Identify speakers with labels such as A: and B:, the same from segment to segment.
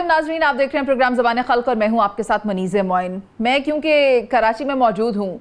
A: नाजरीन, आप देख रहे हैं प्रोग्राम ज़बान खल्क और मैं हूं आपके साथ मनीज़ मोइन। मैं क्योंकि कराची में मौजूद हूं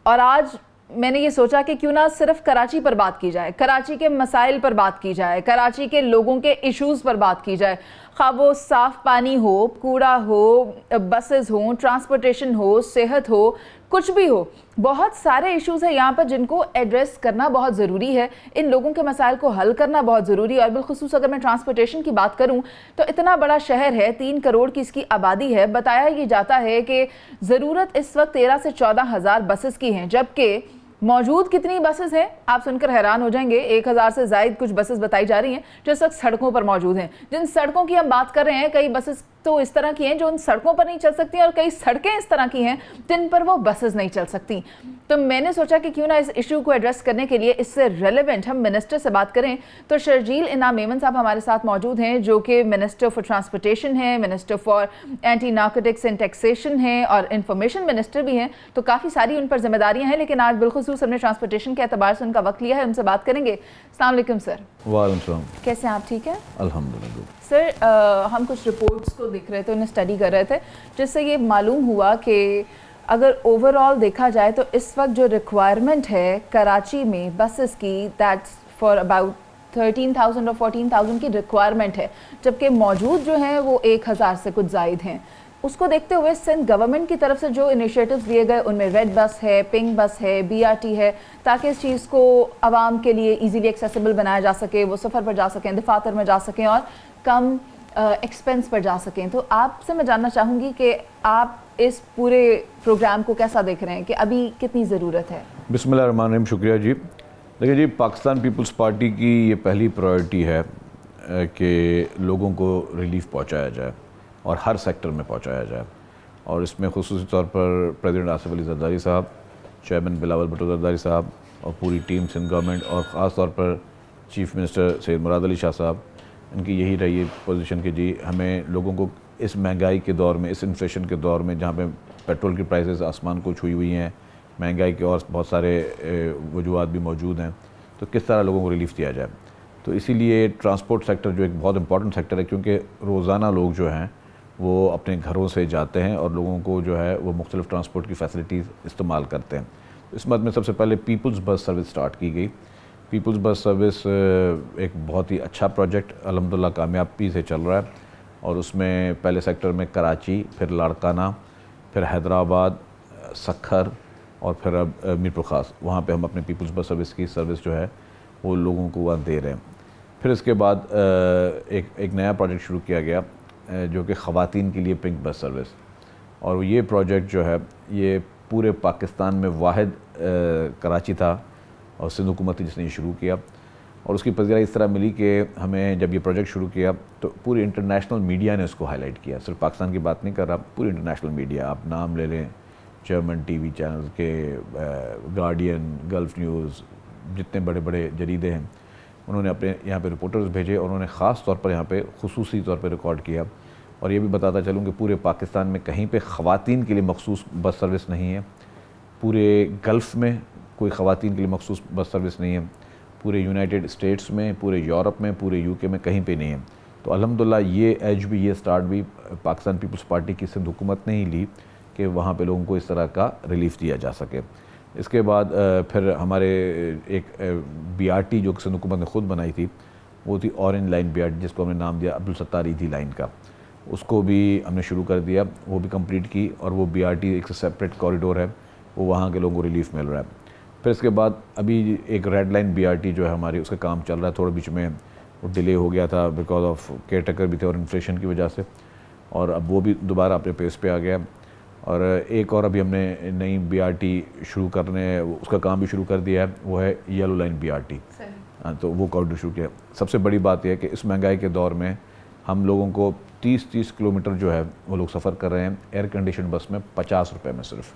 A: और आज मैंने ये सोचा कि क्यों ना सिर्फ कराची पर बात की जाए, कराची के मसाइल पर बात की जाए, कराची के लोगों के इश्यूज़ पर बात की जाए। खा वो साफ़ पानी हो, कूड़ा हो, बसेस हो, ट्रांसपोर्टेशन हो, सेहत हो, कुछ भी हो, बहुत सारे इश्यूज़ हैं यहाँ पर जिनको एड्रेस करना बहुत ज़रूरी है। इन लोगों के मसाइल को हल करना बहुत ज़रूरी है। और बिलखुसूस अगर मैं ट्रांसपोर्टेशन की बात करूँ तो इतना बड़ा शहर है, 3 करोड़ की इसकी आबादी है। बताया ये जाता है कि ज़रूरत इस वक्त 13 से 14 हज़ार बसेस की हैं, जबकि मौजूद कितनी बसेस हैं आप सुनकर हैरान हो जाएंगे। 1000 से ज़ायद कुछ बसेस बताई जा रही हैं जो इस वक्त सड़कों पर मौजूद हैं। जिन सड़कों की हम बात कर रहे हैं, कई बसेस तो इस तरह की हैं जो उन सड़कों पर नहीं चल सकती और कई सड़कें इस तरह की हैं जिन पर वो बसेस नहीं चल सकती। तो मैंने सोचा कि क्यों ना इस इशू को एड्रेस करने के लिए इससे रेलेवेंट हम मिनिस्टर से बात करें। तो शर्जील इनाम मेमन साहब हमारे साथ मौजूद हैं जो कि मिनिस्टर फॉर ट्रांसपोर्टेशन हैं, minister for anti narcotics and taxation हैं और इंफॉर्मेशन मिनिस्टर भी हैं। तो काफ़ी सारी उन पर जिम्मेदारियाँ हैं, लेकिन आज बिलखुसूस हमने ट्रांसपोर्टेशन के एतबार से उनका वक्त लिया है, उनसे बात करेंगे। अस्सलाम वालेकुम सर।
B: वालेकुम सलाम।
A: कैसे हैं आप? ठीक है
B: अल्हम्दुलिल्लाह।
A: सर, हम कुछ रिपोर्ट्स को देख रहे थे, उन्हें स्टडी कर रहे थे, जिससे ये मालूम हुआ कि अगर ओवरऑल देखा जाए तो इस वक्त जो रिक्वायरमेंट है कराची में बसेस की, दैट्स फॉर अबाउट 13,000 और 14,000 की रिक्वायरमेंट है, जबकि मौजूद जो हैं वो 1000 से कुछ ज़ायद हैं। उसको देखते हुए सिंध गवर्नमेंट की तरफ से जो इनिशिएटिव्स लिए गए उनमें रेड बस है, पिंक बस है, BRT है, ताकि इस चीज़ को आवाम के लिए इजीली एक्सेसिबल बनाया जा सके, वो सफ़र पर जा सकें, दफातर में जा सकें और कम एक्सपेंस पर जा सकें। तो आपसे मैं जानना चाहूँगी कि आप इस पूरे प्रोग्राम को कैसा देख रहे हैं कि अभी कितनी ज़रूरत है?
B: बिस्मिल्लाहिर्रहमानिर्रहीम। शुक्रिया जी। देखिए जी, पाकिस्तान पीपल्स पार्टी की ये पहली प्रायोरिटी है कि लोगों को रिलीफ पहुँचाया जाए और हर सेक्टर में पहुँचाया जाए। और इसमें खुसूसी तौर पर प्रेसिडेंट आसिफ अली ज़रदारी साहब, चेयरमैन बिलावल भुट्टो ज़रदारी साहब और पूरी टीम सिंध गवर्नमेंट और ख़ास तौर पर चीफ़ मिनिस्टर सैयद मुराद अली शाह साहब, इनकी यही रही है पोजीशन कि जी हमें लोगों को इस महंगाई के दौर में, इस इन्फ्लेशन के दौर में, जहाँ पे पेट्रोल की प्राइसेस आसमान को छुई हुई हैं, महंगाई के और बहुत सारे वजूहात भी मौजूद हैं, तो किस तरह लोगों को रिलीफ दिया जाए। तो इसीलिए ट्रांसपोर्ट सेक्टर जो एक बहुत इंपॉर्टेंट सेक्टर है, क्योंकि रोज़ाना लोग जो हैं वो अपने घरों से जाते हैं और लोगों को जो है वो मुख्तलिफ़ ट्रांसपोर्ट की फ़ैसिलिटीज़ इस्तेमाल करते हैं। इस मद में सबसे पहले पीपल्स बस सर्विस स्टार्ट की गई। पीपल्स बस सर्विस एक बहुत ही अच्छा प्रोजेक्ट अल्हम्दुलिल्लाह कामयाबी से चल रहा है और उसमें पहले सेक्टर में कराची, फिर लाड़काना, फिर हैदराबाद, सखर और फिर अब मीरपुर ख़ास, वहाँ पे हम अपने पीपल्स बस सर्विस की सर्विस जो है वो लोगों को वहाँ दे रहे हैं। फिर इसके बाद एक नया प्रोजेक्ट शुरू किया गया जो कि ख़वातीन के लिए पिंक बस सर्विस, और ये प्रोजेक्ट जो है ये पूरे पाकिस्तान में वाहिद कराची था और सिंध हुकूमत थी जिसने ये शुरू किया। और उसकी पज़ीराई इस तरह मिली कि हमें जब ये प्रोजेक्ट शुरू किया तो पूरी इंटरनेशनल मीडिया ने उसको हाईलाइट किया। सिर्फ पाकिस्तान की बात नहीं कर रहा, पूरी इंटरनेशनल मीडिया, आप नाम ले लें, जर्मन टीवी चैनल्स के, गार्डियन, गल्फ़ न्यूज़, जितने बड़े बड़े जरीदे हैं, उन्होंने अपने यहाँ पे रिपोर्टर्स भेजे और उन्होंने ख़ास तौर पर यहाँ पे खुसूसी तौर पे रिकॉर्ड किया। और ये भी बताता चलूँ कि पूरे पाकिस्तान में कहीं पे ख़वातीन के लिए मखसूस बस सर्विस नहीं है, पूरे गल्फ़ में कोई ख़वातीन के लिए मखसूस बस सर्विस नहीं है, पूरे यूनाइटेड स्टेट्स में, पूरे यूरोप में, पूरे UK में कहीं पे नहीं है। तो अल्हम्दुलिल्लाह ये एज भी, ये स्टार्ट भी पाकिस्तान पीपल्स पार्टी की सिंध हुकूमत ने ही ली कि वहाँ पे लोगों को इस तरह का रिलीफ दिया जा सके। इसके बाद फिर हमारे एक BRT जो सिंध हुकूमत ने ख़ुद बनाई थी, वो थी ऑरेंज लाइन BRT, जिसको हमने नाम दिया अब्दुल सत्तार ईदी लाइन का। उसको भी हमने शुरू कर दिया, वो भी कंप्लीट की और वो BRT एक सेपरेट कॉरिडोर है, वो वहाँ के लोगों को रिलीफ मिल रहा है। फिर इसके बाद अभी एक रेड लाइन BRT जो है हमारी, उसका काम चल रहा है। थोड़ा बीच में वो डिले हो गया था बिकॉज ऑफ केयर टेकर भी थे और इन्फ्लेशन की वजह से, और अब वो भी दोबारा अपने पेस पे आ गया। और एक और अभी हमने नई BRT शुरू करने, उसका काम भी शुरू कर दिया है, वो है येलो लाइन BRT। हाँ, तो वो कॉरिडोर शुरू किया। सबसे बड़ी बात यह है कि इस महंगाई के दौर में हम लोगों को 30-30 किलोमीटर जो है वो लोग सफ़र कर रहे हैं एयर कंडीशन बस में 50 रुपये में सिर्फ।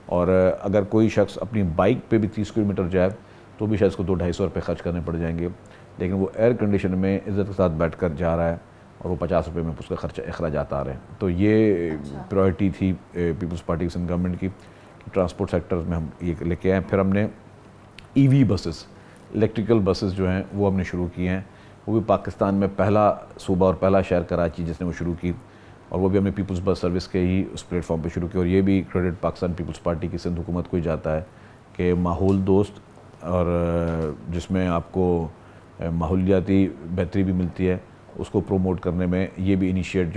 B: और अगर कोई शख्स अपनी बाइक पे भी 30 किलोमीटर जाए तो भी शायद उसको 200-250 रुपये खर्च करने पड़ जाएंगे, लेकिन वो एयर कंडीशन में इज़्ज़त के साथ बैठ कर जा रहा है और वो 50 रुपये में उसका खर्चा अखराजात आ रहे हैं। तो ये प्रायोरिटी थी पीपल्स पार्टी की सिंध गवर्नमेंट की, ट्रांसपोर्ट सेक्टर्स में हम ये लेके आए। फिर हमने EV बसेस, इलेक्ट्रिकल बसेस जो हैं वो हमने शुरू किए हैं। वो भी पाकिस्तान में पहला सूबा और पहला शहर कराची जिसने वो शुरू की, और वो भी हमने पीपल्स बस सर्विस के ही उस प्लेटफॉर्म पे शुरू की। और ये भी क्रेडिट पाकिस्तान पीपल्स पार्टी की सिंध हुकूमत को ही जाता है कि माहौल दोस्त और जिसमें आपको माहौलियाती बेहतरी भी मिलती है, उसको प्रोमोट करने में ये भी इनिशिएटिव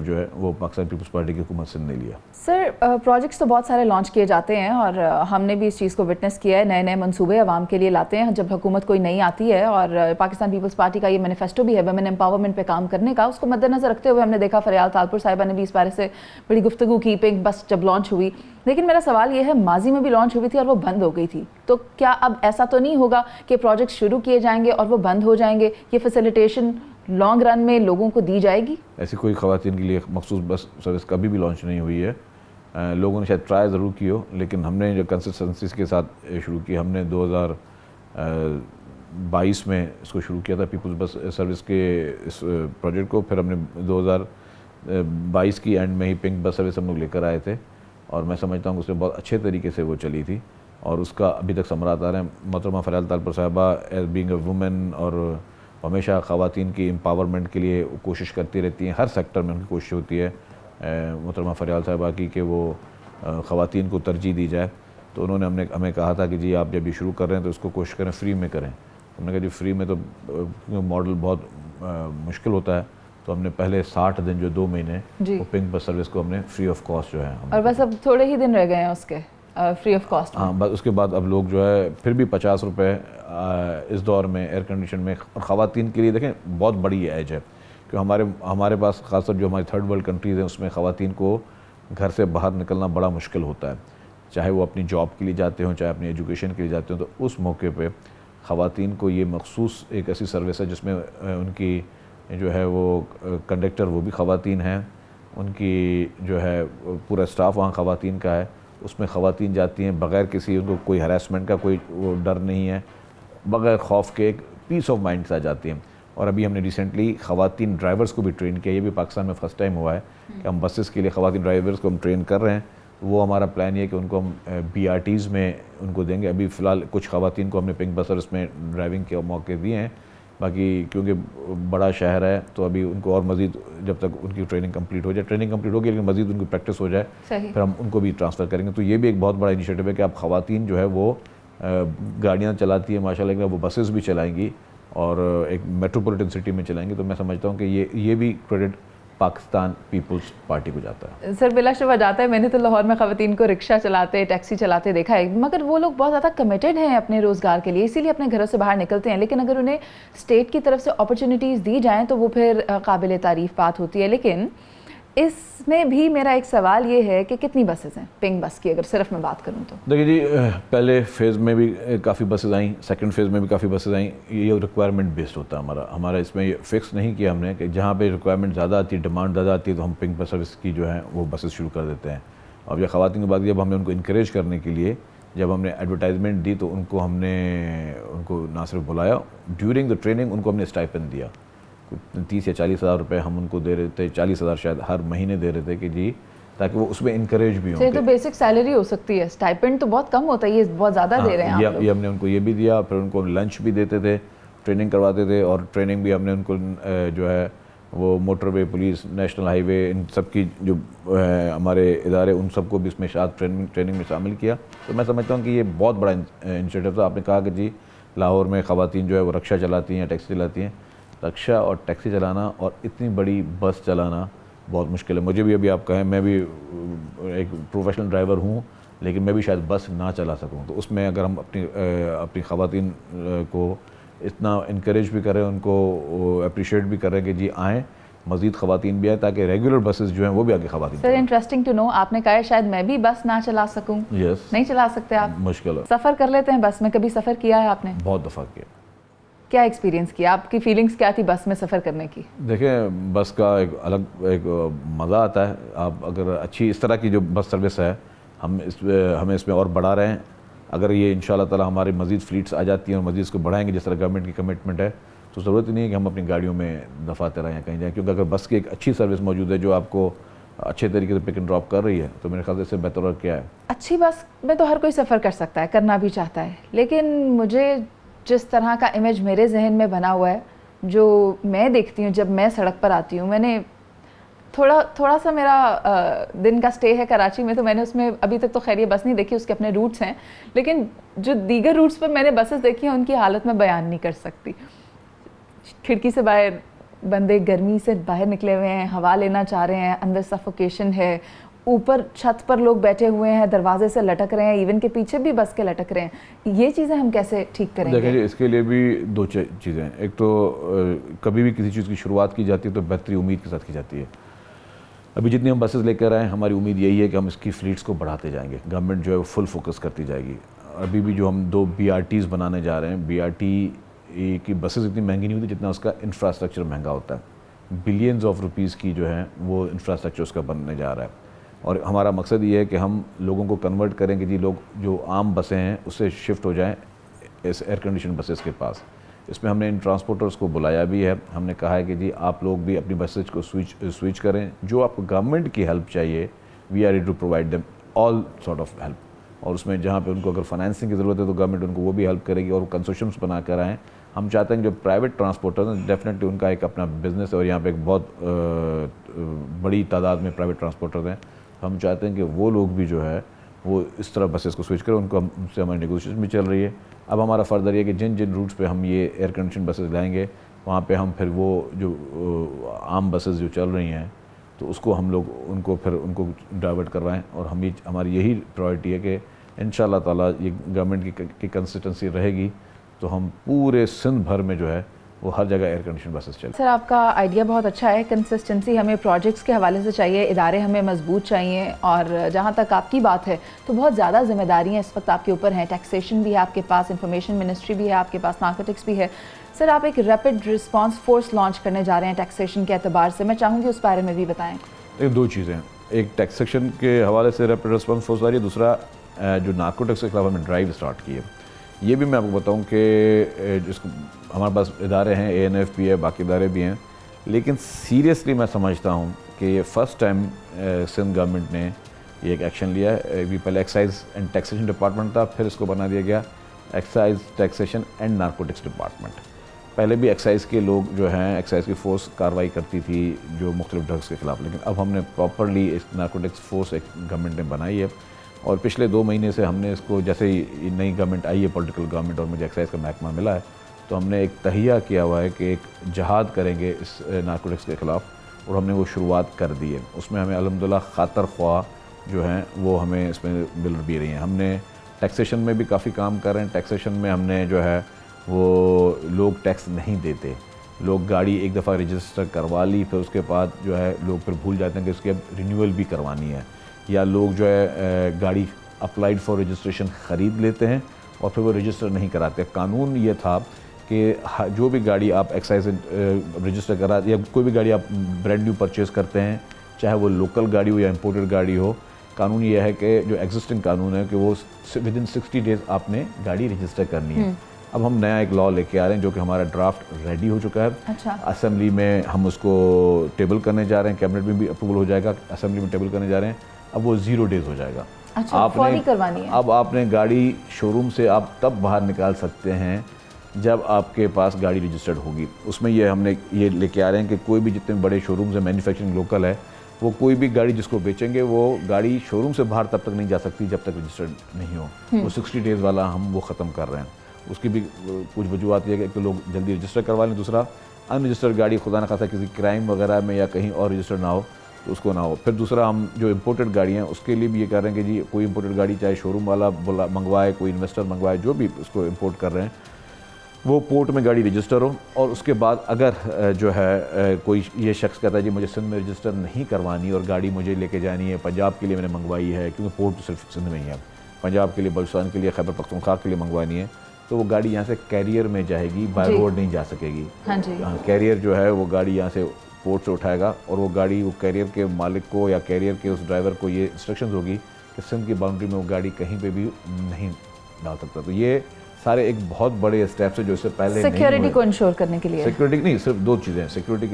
B: जो है वो पाकिस्तान पीपल्स पार्टी की हुकूमत सिंध ने लिया।
A: सर, प्रोजेक्ट्स तो बहुत सारे लॉन्च किए जाते हैं और हमने भी इस चीज़ को विटनेस किया है। नए नए मंसूबे आवाम के लिए लाते हैं जब हुकूमत कोई नई आती है, और पाकिस्तान पीपल्स पार्टी का ये मैनिफेस्टो भी है वुमेन एम्पावरमेंट पे काम करने का। उसको मद्देनजर रखते हुए हमने देखा फरियाल तालपुर साहिबा ने भी इस बारे से बड़ी गुफ्तगू की पिंक बस जब लॉन्च हुई। लेकिन मेरा सवाल ये है, माजी में भी लॉन्च हुई थी और वो बंद हो गई थी, तो क्या अब ऐसा तो नहीं होगा कि प्रोजेक्ट शुरू किए जाएंगे और वो बंद हो जाएंगे? ये फैसिलिटेशन लॉन्ग रन में लोगों को दी जाएगी?
B: ऐसी कोई ख़वातीन के लिए मखसूस बस सर्विस कभी भी लॉन्च नहीं हुई है। लोगों ने शायद ट्राई ज़रूर की हो, लेकिन हमने जो कंसिस्टेंसी के साथ शुरू की, हमने 2022 में इसको शुरू किया था पीपल्स बस सर्विस के इस प्रोजेक्ट को। फिर हमने 2022 की एंड में ही पिंक बस सर्विस हम लोग लेकर आए थे, और मैं समझता हूँ उसमें बहुत अच्छे तरीके से वो चली थी और उसका अभी तक समरात आ रहे हैं। मोहतरमा फरियाल तालपुर साहिबा एज बीइंग अ वुमेन और हमेशा ख़वातीन की एम्पावरमेंट के लिए कोशिश करती रहती हैं, हर सेक्टर में उनकी कोशिश होती है मोहतरमा फरियाल साहिबा की कि वो ख़वातीन को तरजीह दी जाए। तो उन्होंने हमें कहा था कि जी आप जब ये शुरू कर रहे हैं तो इसको कोशिश करें फ्री में करें। हमने कहा जी फ्री में तो मॉडल बहुत मुश्किल होता है, तो हमने पहले 60 दिन जो 2 महीने वो पिंक बस सर्विस को हमने फ्री ऑफ कॉस्ट जो है,
A: और बस अब थोड़े ही दिन रह गए हैं उसके फ्री ऑफ कॉस्ट।
B: हाँ, बस उसके बाद अब लोग जो है फिर भी 50 रुपये इस दौर में एयर कंडीशन में, और ख़वातीन के लिए देखें बहुत बड़ी एज है कि हमारे पास ख़ासतौर जो हमारी थर्ड वर्ल्ड कंट्रीज़ हैं उसमें ख़वातीन को घर से बाहर निकलना बड़ा मुश्किल होता है, चाहे वो अपनी जॉब के लिए जाते हों, चाहे अपनी एजुकेशन के लिए जाते हों। तो उस मौके पे ख़वातीन को ये मखसूस एक ऐसी सर्विस है जिसमें उनकी जो है वो कंडक्टर वो भी ख़वातीन हैं, उनकी जो है पूरा स्टाफ वहाँ ख़वातीन का है, उसमें ख़वातीन जाती हैं बग़ैर किसी उनको कोई हरासमेंट का कोई वो डर नहीं है, बग़ैर खौफ के एक पीस ऑफ माइंड के साथ जाती हैं। और अभी हमने रिसेंटली ख़वातीन ड्राइवर्स को भी ट्रेन किया, ये भी पाकिस्तान में फ़र्स्ट टाइम हुआ है कि हम बसेस के लिए ख़वातीन ड्राइवर्स को हम ट्रेन कर रहे हैं। वो हमारा प्लान ये है कि उनको हम BRTs में उनको देंगे। अभी फ़िलहाल कुछ ख़वातीन को हमने पिंक बस सर्विस में ड्राइविंग के मौके दिए हैं, बाकी क्योंकि बड़ा शहर है तो अभी उनको और मज़ीद जब तक उनकी ट्रेनिंग कंप्लीट हो जाए, ट्रेनिंग कंप्लीट होगी लेकिन मज़ीद उनकी प्रैक्टिस हो जाए, फिर हम उनको भी ट्रांसफ़र करेंगे। तो ये भी एक बहुत बड़ा इनिशिएटिव है कि अब ख़वातीन जो है वो गाड़ियाँ चलाती है माशाल्लाह, वो बसेस भी चलाएंगी और एक मेट्रोपॉलिटन सिटी में चलाएंगी। तो मैं समझता हूँ कि ये भी क्रेडिट पाकिस्तान पीपल्स पार्टी को जाता है।
A: सर बिलाशुबा जाता है। मैंने तो लाहौर में ख़वातीन को रिक्शा चलाते, टैक्सी चलाते देखा है, मगर वो लोग बहुत ज़्यादा कमिटेड हैं अपने रोज़गार के लिए, इसीलिए अपने घरों से बाहर निकलते हैं। लेकिन अगर उन्हें स्टेट की तरफ से अपॉर्चुनिटीज़ दी जाएँ तो वो फिर काबिल तारीफ़ बात होती है। लेकिन इसमें भी मेरा एक सवाल ये है कि कितनी बसेस हैं पिंक बस की, अगर सिर्फ मैं बात करूं तो?
B: देखिए जी, पहले फेज़ में भी काफ़ी बसेस आई, सेकंड फेज़ में भी काफ़ी बसेस आई। ये रिक्वायरमेंट बेस्ड होता है हमारा इसमें ये फिक्स नहीं किया हमने कि जहाँ पे रिक्वायरमेंट ज़्यादा आती है, डिमांड ज़्यादा आती है, तो हम पिंक बस सर्विस की जो है वो बसेस शुरू कर देते हैं। अब ये ख़वातीन की बात, जब हमने उनको इनक्रेज करने के लिए जब हमने एडवर्टाइजमेंट दी तो उनको ना सिर्फ बुलाया, ड्यूरिंग द ट्रेनिंग उनको हमने स्टाइपेंड दिया। 30 या 40 हज़ार रुपये हम उनको दे रहे थे, 40 हज़ार शायद हर महीने दे रहे थे कि जी, ताकि वो उसमें इनकरेज भी हो।
A: तो बेसिक सैलरी हो सकती है, स्टाइपेंड तो बहुत कम होता है, ये बहुत ज़्यादा दे रहे हैं आप लोग।
B: ये हमने उनको ये भी दिया, फिर उनको लंच भी देते थे, ट्रेनिंग करवाते थे, और ट्रेनिंग भी हमने उनको जो है वो मोटरवे पुलिस, नेशनल हाईवे, इन सब की जो हमारे इदारे उन सबको भी इसमें साथ ट्रेनिंग में शामिल किया। तो मैं समझता हूँ कि ये बहुत बड़ा इनिशिएटिव था। आपने कहा कि जी लाहौर में ख़वातीन जो है वो रिक्शा चलाती हैं, टैक्सी चलाती हैं। रिक्शा और टैक्सी चलाना और इतनी बड़ी बस चलाना बहुत मुश्किल है। मुझे भी, अभी आप कहें, मैं भी एक प्रोफेशनल ड्राइवर हूँ, लेकिन मैं भी शायद बस ना चला सकूँ। तो उसमें अगर हम अपनी ख़वातीन को इतना इनकरेज भी करें, उनको अप्रिशिएट भी करें कि जी आएँ, मज़ीद ख़वातीन भी आए, ताकि रेगुलर बसेस जो हैं वो भी आगे ख़वातीन।
A: सर इंटरेस्टिंग टू नो, आपने कहा शायद मैं भी बस ना चला सकूँ।
B: यस,
A: नहीं चला सकते आप?
B: मुश्किल है।
A: सफ़र कर लेते हैं बस में, कभी सफ़र किया है आपने?
B: बहुत दफ़ा किया।
A: क्या एक्सपीरियंस किया, आपकी फीलिंग्स क्या थी बस में सफ़र करने की?
B: देखें, बस का एक अलग मज़ा आता है। आप अगर अच्छी इस तरह की जो बस सर्विस है, हमें इसमें और बढ़ा रहे हैं। अगर ये इंशाल्लाह ताला हमारी मज़ीद फ्लीट्स आ जाती हैं और मज़ीद इसको बढ़ाएंगे जिस तरह गवर्नमेंट की कमिटमेंट है, तो ज़रूरत ही नहीं है कि हम अपनी गाड़ियों में दफ़ातर रहें या कहीं जाएँ। क्योंकि अगर बस की एक अच्छी सर्विस मौजूद है जो आपको अच्छे तरीके से पिक एंड ड्रॉप कर रही है, तो मेरे ख्याल से इससे बेहतर और क्या है।
A: अच्छी बस में तो हर कोई सफ़र कर सकता है, करना भी चाहता है, लेकिन मुझे जिस तरह का इमेज मेरे जहन में बना हुआ है जो मैं देखती हूँ जब मैं सड़क पर आती हूँ, मैंने थोड़ा सा मेरा दिन का स्टे है कराची में, तो मैंने उसमें अभी तक तो खैर ये बस नहीं देखी, उसके अपने रूट्स हैं, लेकिन जो दीगर रूट्स पर मैंने बसेस देखी हैं उनकी हालत मैं बयान नहीं कर सकती। खिड़की से बाहर बंदे गर्मी से बाहर निकले हुए हैं, हवा लेना चाह रहे हैं, अंदर सफोकेशन है, ऊपर छत पर लोग बैठे हुए हैं, दरवाजे से लटक रहे हैं, इवन के पीछे भी बस के लटक रहे हैं। ये चीज़ें हम कैसे ठीक करेंगे?
B: देखिए, इसके लिए भी दो चीज़ें हैं। एक तो कभी भी किसी चीज़ की शुरुआत की जाती है तो बेहतरी उम्मीद के साथ की जाती है। अभी जितनी हम बसेस लेकर आए, हमारी उम्मीद यही है कि हम इसकी फ्लीट्स को बढ़ाते जाएंगे। गवर्नमेंट जो है वो फुल फोकस करती जाएगी। अभी भी जो हम 2 BRTs बनाने जा रहे हैं, BRT की बसेस इतनी महंगी नहीं होती जितना उसका इंफ्रास्ट्रक्चर महंगा होता है। बिलियंस ऑफ रुपीज़ की जो है वो इंफ्रास्ट्रक्चर उसका बनने जा रहा है, और हमारा मकसद ये है कि हम लोगों को कन्वर्ट करें कि जी लोग जो आम बसें हैं उससे शिफ्ट हो जाएं इस एयर कंडीशन बसेस के पास। इसमें हमने इन ट्रांसपोर्टर्स को बुलाया भी है। हमने कहा है कि जी आप लोग भी अपनी बसेज को स्विच करें। जो आपको गवर्नमेंट की हेल्प चाहिए, we are ready to provide them all sort of help, और उसमें जहाँ पे उनको अगर फाइनेंसिंग की ज़रूरत है तो गवर्नमेंट उनको वो भी हेल्प करेगी, और कंसोर्शियम्स बना कर आएँ। हम चाहते हैं कि जो प्राइवेट ट्रांसपोर्टर हैं, डेफिनेटली उनका एक अपना बिजनेस है, और यहाँ पे एक बहुत बड़ी तादाद में प्राइवेट ट्रांसपोर्टर हैं। हम चाहते हैं कि वो लोग भी जो है वो इस तरह बसेस को स्विच करें। उनको उनसे हमारी नेगोशिएशन भी चल रही है। अब हमारा फर्दर ये कि जिन जिन रूट्स पे हम ये एयर कंडीशन बसेस लाएंगे, वहाँ पे हम फिर वो जो आम बसेस जो चल रही हैं तो उसको हम लोग उनको डाइवर्ट करवाएं, और हमारी यही प्रायोरिटी है कि इंशाअल्लाह ताला ये गवर्नमेंट की कंसिस्टेंसी रहेगी तो हम पूरे सिंध भर में जो है वो हर जगह एयर कंडीशन बसेस चले।
A: सर, आपका आइडिया बहुत अच्छा है। कंसिस्टेंसी हमें प्रोजेक्ट्स के हवाले से चाहिए, इदारे हमें मजबूत चाहिए, और जहाँ तक आपकी बात है तो बहुत ज़्यादा जिम्मेदारियाँ इस वक्त आपके ऊपर हैं। टैक्सेशन भी है आपके पास, इंफॉर्मेशन मिनिस्ट्री भी है आपके पास, नार्कोटिक्स भी है। सर, आप एक रैपिड रिस्पांस फोर्स लॉन्च करने जा रहे हैं टैक्सेशन के एतबार से, मैं चाहूँगी उस बारे में भी बताएँ।
B: ये 2 चीज़ें, एक टैक्सेशन के हवाले से रैपिड रिस्पांस फोर्स आ रही है, दूसरा जो नार्कोटिक्स के खिलाफ हमने ड्राइव स्टार्ट की है। ये भी मैं आपको बताऊं कि जिसको हमारे पास इदारे हैं, ANFP है, बाकी इदारे भी हैं, लेकिन सीरियसली मैं समझता हूं कि ये फर्स्ट टाइम सिंध गवर्नमेंट ने ये एक एक्शन लिया है। ये पहले एक्साइज एंड टैक्सेशन डिपार्टमेंट था, फिर इसको बना दिया गया excise taxation and narcotics department. पहले भी एक्साइज के लोग जो हैं, एक्साइज की फ़ोर्स कार्रवाई करती थी जो मुख्तलिफ ड्रग्स के ख़िलाफ़, लेकिन अब हमने प्रॉपरली इस नार्कोटिक्स फोर्स एक गवर्नमेंट ने बनाई है, और पिछले 2 महीने से हमने इसको, जैसे ही नई गवर्नमेंट आई है, पॉलिटिकल गवर्नमेंट, और मुझे एक्साइज का महकमा मिला है, तो हमने एक तहिया किया हुआ है कि एक जहाद करेंगे इस नार्कोटिक्स के ख़िलाफ़, और हमने वो शुरुआत कर दी है। उसमें हमें अल्हम्दुलिल्लाह खातर ख्वाह जो हैं वो हमें इसमें मिल भी रही हैं। हमने टैक्सेशन में भी काफ़ी काम कर रहे हैं। टैक्सेशन में हमने जो है वो लोग टैक्स नहीं देते, लोग गाड़ी एक दफ़ा रजिस्टर करवा ली, फिर उसके बाद जो है लोग फिर भूल जाते हैं कि उसकी अब रिन्यूअल भी करवानी है, या लोग जो है गाड़ी अप्लाइड फॉर रजिस्ट्रेशन ख़रीद लेते हैं और फिर वो रजिस्टर नहीं कराते। कानून ये था कि जो भी गाड़ी आप एक्साइज रजिस्टर करा, या कोई भी गाड़ी आप ब्रांड न्यू परचेज़ करते हैं, चाहे वो लोकल गाड़ी हो या इम्पोर्टेड गाड़ी हो, कानून ये है कि जो एग्जिस्टिंग कानून है कि वो विद इन 60 डेज़ आपने गाड़ी रजिस्टर करनी है। अब हम नया एक लॉ लेके आ रहे हैं जो कि हमारा ड्राफ्ट रेडी हो चुका है।
A: अच्छा।
B: असेंबली में हम उसको टेबल करने जा रहे हैं, कैबिनेट में भी अप्रूवल हो जाएगा, असेंबली में टेबल करने जा रहे हैं। अब वो 0 डेज़ हो जाएगा।
A: अच्छा, आपने करवानी है।
B: अब आपने गाड़ी शोरूम से आप तब बाहर निकाल सकते हैं जब आपके पास गाड़ी रजिस्टर्ड होगी। उसमें ये हमने ये लेके आ रहे हैं कि कोई भी जितने बड़े शोरूम्स हैं, मैन्युफैक्चरिंग लोकल है, वो कोई भी गाड़ी जिसको बेचेंगे वो गाड़ी शोरूम से बाहर तब तक नहीं जा सकती जब तक रजिस्टर्ड नहीं हो। वो 60 डेज़ वाला हम वो ख़त्म कर रहे हैं। उसकी भी कुछ वजूहत ये है कि तो लोग जल्दी रजिस्टर करवा लें, दूसरा अनरजिस्टर्ड गाड़ी खुदा न खासा किसी क्राइम वगैरह में या कहीं और रजिस्टर्ड ना हो तो उसको ना हो। फिर दूसरा, हम जो इम्पोर्टेड गाड़ियाँ हैं उसके लिए भी ये कर रहे हैं कि जी कोई इम्पोर्टेड गाड़ी चाहे शोरूम वाला मंगवाए, कोई इन्वेस्टर मंगवाए, जो भी उसको इम्पोर्ट कर रहे हैं वो पोर्ट में गाड़ी रजिस्टर हो। और उसके बाद अगर जो है कोई ये शख्स कहता है जी मुझे सिंध में रजिस्टर नहीं करवानी और गाड़ी मुझे लेके जानी है, पंजाब के लिए मैंने मंगवाई है, क्योंकि पोर्ट तो सिर्फ सिंध में ही है, पंजाब के लिए, बलूचिस्तान के लिए, खैबर पख्तूनख्वा के लिए मंगवानी है, तो वो गाड़ी यहाँ से कैरियर में जाएगी, बाय रोड नहीं जा सकेगी।
A: हाँ जी।
B: कैरियर जो है वो गाड़ी यहाँ से पोर्ट से उठाएगा, और वो गाड़ी वो कैरियर के मालिक को या कैरियर के उस ड्राइवर को ये इंस्ट्रक्शंस होगी कि सिंध की बाउंड्री में वो गाड़ी कहीं पे भी नहीं डाल सकता। तो ये सारे एक बहुत बड़े स्टेप्स है जो इससे पहले
A: सिक्योरिटी को इंश्योर करने के लिए।
B: सिक्योरिटी नहीं, सिर्फ 2 चीज़ें हैं, सिक्योरिटी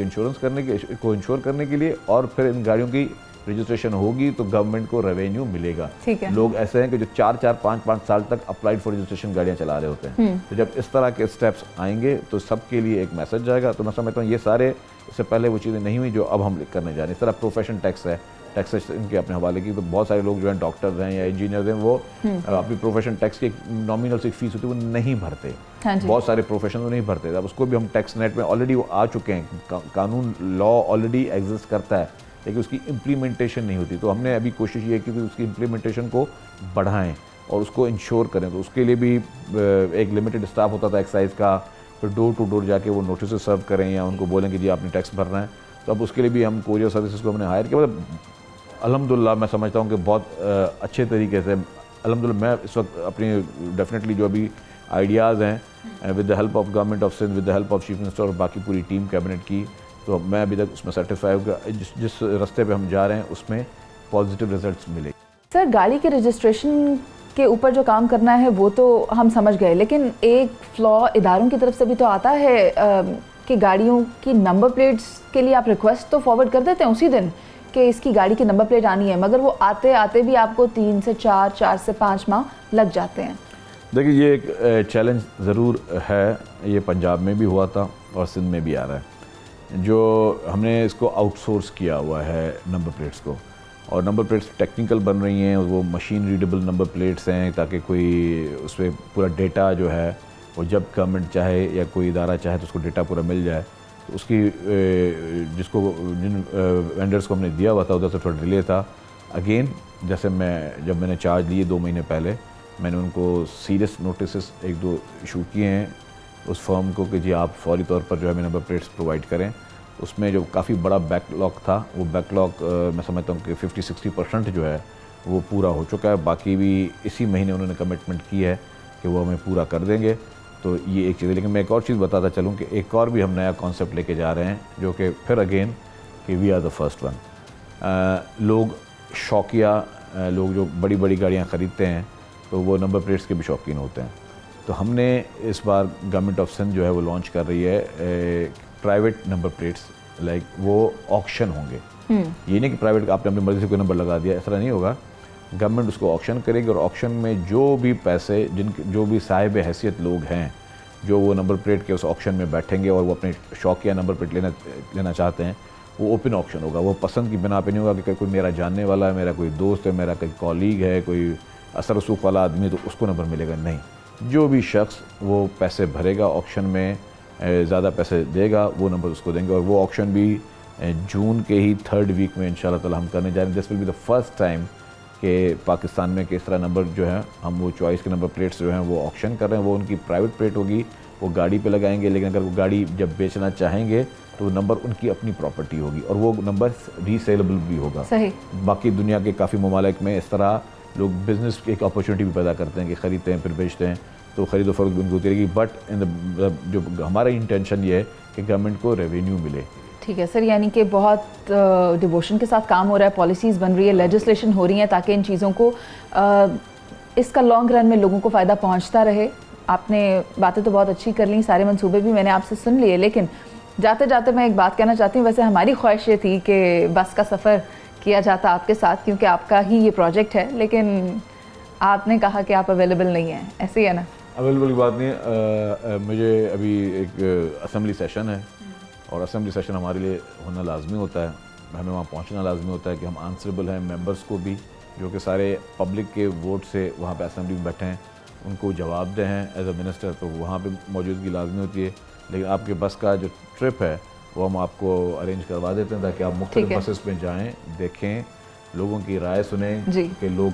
B: को इंश्योर करने के लिए और फिर इन गाड़ियों की रजिस्ट्रेशन होगी तो गवर्नमेंट को रेवेन्यू मिलेगा।
A: ठीक है।
B: लोग ऐसे हैं कि जो 4-4, 5-5 साल तक अप्लाइड फॉर रजिस्ट्रेशन गाड़ियाँ चला रहे होते हैं। तो जब इस तरह के स्टेप्स आएंगे तो सबके लिए एक मैसेज जाएगा। तो मैं समझता हूँ ये सारे, इससे पहले वो चीज़ें नहीं हुई जो अब हम करने जा रहे हैं। इस तरह प्रोफेशन टैक्स है, टैक्सेशन के अपने हवाले की, तो बहुत सारे लोग जो हैं डॉक्टर्स हैं या इंजीनियर्स हैं वो अपनी प्रोफेशन टैक्स की नॉमिनल सी फीस होती है वो नहीं भरते।
A: हाँ जी।
B: बहुत सारे प्रोफेशन वो नहीं भरते। अब उसको भी हम टैक्स नेट में ऑलरेडी वो आ चुके हैं, कानून लॉ ऑलरेडी एग्जिस्ट करता है, लेकिन उसकी इम्प्लीमेंटेशन नहीं होती। तो हमने अभी कोशिश ये की कि उसकी इम्प्लीमेंटेशन को बढ़ाएं और उसको इंश्योर करें। तो उसके लिए भी एक लिमिटेड स्टाफ होता था एक्साइज का, फिर डोर टू डोर जाके वो नोटिस सर्व करें या उनको बोलें कि जी आपने टैक्स भरना है। तो अब उसके लिए भी हम कोरियर सर्विसेज को हमने हायर किया। मतलब अल्हम्दुलिल्लाह मैं समझता हूँ कि बहुत अच्छे तरीके से अल्हम्दुलिल्लाह मैं इस वक्त अपनी डेफिनेटली जो अभी आइडियाज़ हैं with the help of government of Sindh, with the help of chief minister और बाकी पूरी टीम कैबिनेट की, तो मैं अभी तक उसमें सेटिस्फाई हूँ कि जिस रास्ते पे हम जा रहे हैं उसमें पॉजिटिव रिजल्ट्स मिले।
A: सर, गाड़ी के रजिस्ट्रेशन के ऊपर जो काम करना है वो तो हम समझ गए, लेकिन एक फ्लॉ इदारों की तरफ से भी तो आता है कि गाड़ियों की नंबर प्लेट्स के लिए आप रिक्वेस्ट तो फॉरवर्ड कर देते हैं उसी दिन कि इसकी गाड़ी की नंबर प्लेट आनी है, मगर वो आते आते भी आपको 3 से 4, 4 से 5 माह लग जाते हैं।
B: देखिए ये एक चैलेंज ज़रूर है, ये पंजाब में भी हुआ था और सिंध में भी आ रहा है। जो हमने इसको आउटसोर्स किया हुआ है नंबर प्लेट्स को, और नंबर प्लेट्स टेक्निकल बन रही हैं, वो मशीन रीडेबल नंबर प्लेट्स हैं ताकि कोई उस पर पूरा डेटा जो है वो जब गवर्नमेंट चाहे या कोई इदारा चाहे तो उसको डेटा पूरा मिल जाए। तो उसकी जिसको जिन वेंडर्स को हमने दिया हुआ था उधर से थोड़ा डिले था। अगेन जैसे जब मैंने चार्ज लिए 2 महीने पहले, मैंने उनको सीरियस नोटिस 1-2 इशू किए हैं उस फर्म को कि जी आप फौरी तौर पर जो है नंबर प्लेट्स प्रोवाइड करें। उसमें जो काफ़ी बड़ा बैकलॉग था, वो बैकलॉग मैं समझता हूँ कि 50-60% जो है वो पूरा हो चुका है। बाकी भी इसी महीने उन्होंने कमिटमेंट की है कि वो हमें पूरा कर देंगे। तो ये एक चीज़ है। लेकिन मैं एक और चीज़ बताता चलूँ कि एक और भी हम नया कॉन्सेप्ट लेके जा रहे हैं, जो कि फिर अगेन कि we are the first one. लोग शौकिया लोग जो बड़ी बड़ी गाड़ियाँ ख़रीदते हैं तो वो नंबर प्लेट्स के भी शौकीन होते हैं। तो हमने इस बार गवर्नमेंट ऑफ सिंध जो है वो लॉन्च कर रही है प्राइवेट नंबर प्लेट्स, लाइक वो ऑक्शन होंगे। ये नहीं कि प्राइवेट आपने अपनी मर्ज़ी से कोई नंबर लगा दिया, ऐसा नहीं होगा। गवर्नमेंट उसको ऑक्शन करेगी और ऑक्शन में जो भी पैसे जो भी साहिब हैसियत लोग हैं जो वो नंबर प्लेट के उस ऑक्शन में बैठेंगे और वो अपने शौकिया नंबर प्लेट लेना चाहते हैं, वो ओपन ऑक्शन होगा। वो पसंद की बिना पे नहीं होगा कि कोई मेरा जानने वाला है, मेरा कोई दोस्त है, मेरा कोई कॉलीग है, कोई असर रसूख वाला आदमी तो उसको नंबर मिलेगा। नहीं, जो भी शख्स वो पैसे भरेगा ऑक्शन में, ज़्यादा पैसे देगा, वो नंबर उसको देंगे। और वो ऑक्शन भी जून के ही 3rd वीक में इंशाल्लाह ताला हम करने जा रहे हैं। This will be the first time कि पाकिस्तान में किस तरह नंबर जो है हम वो चॉइस के नंबर प्लेट्स जो हैं वो ऑक्शन कर रहे हैं। वो उनकी प्राइवेट प्लेट होगी, वो गाड़ी पे लगाएंगे, लेकिन अगर वो गाड़ी जब बेचना चाहेंगे तो वो नंबर उनकी अपनी प्रॉपर्टी होगी और वो नंबर रीसेलेबल भी होगा।
A: सही।
B: बाकी दुनिया के काफ़ी ममालिक में इस तरह लोग बिज़नेस की एक अपॉर्चुनिटी भी पैदा करते हैं कि ख़रीदते हैं फिर बेचते हैं, तो ख़रीद व फरोख्त भी उनकी होती रहेगी। बट जो हमारा इंटेंशन ये है कि गवर्नमेंट को रेवेन्यू मिले।
A: ठीक है सर, यानी कि बहुत डिवोशन के साथ काम हो रहा है, पॉलिसीज़ बन रही है, लेजिस्लेशन हो रही हैं ताकि इन चीज़ों को इसका लॉन्ग रन में लोगों को फ़ायदा पहुंचता रहे। आपने बातें तो बहुत अच्छी कर ली, सारे मंसूबे भी मैंने आपसे सुन लिए, लेकिन जाते जाते मैं एक बात कहना चाहती हूँ। वैसे हमारी ख्वाहिश ये थी कि बस का सफ़र किया जाता आपके साथ, क्योंकि आपका ही ये प्रोजेक्ट है, लेकिन आपने कहा कि आप अवेलेबल नहीं हैं, ऐसे ही है ना?
B: अवेलेबल की बात नहीं है। मुझे अभी एक असेंबली सेशन है और असेंबली सेशन हमारे लिए होना लाजमी होता है, हमें वहाँ पहुँचना लाजमी होता है कि हम आंसरेबल हैं मेंबर्स को भी, जो कि सारे पब्लिक के वोट से वहाँ पे असेंबली में बैठे हैं, उनको जवाब दें हैं एज अ मिनिस्टर, तो वहाँ पे मौजूदगी लाजमी होती है। लेकिन आपके बस का जो ट्रिप है वो हम आपको अरेंज करवा देते हैं ताकि आप मुख्तलिफ बसेस में जाएँ, देखें, लोगों की राय सुने कि लोग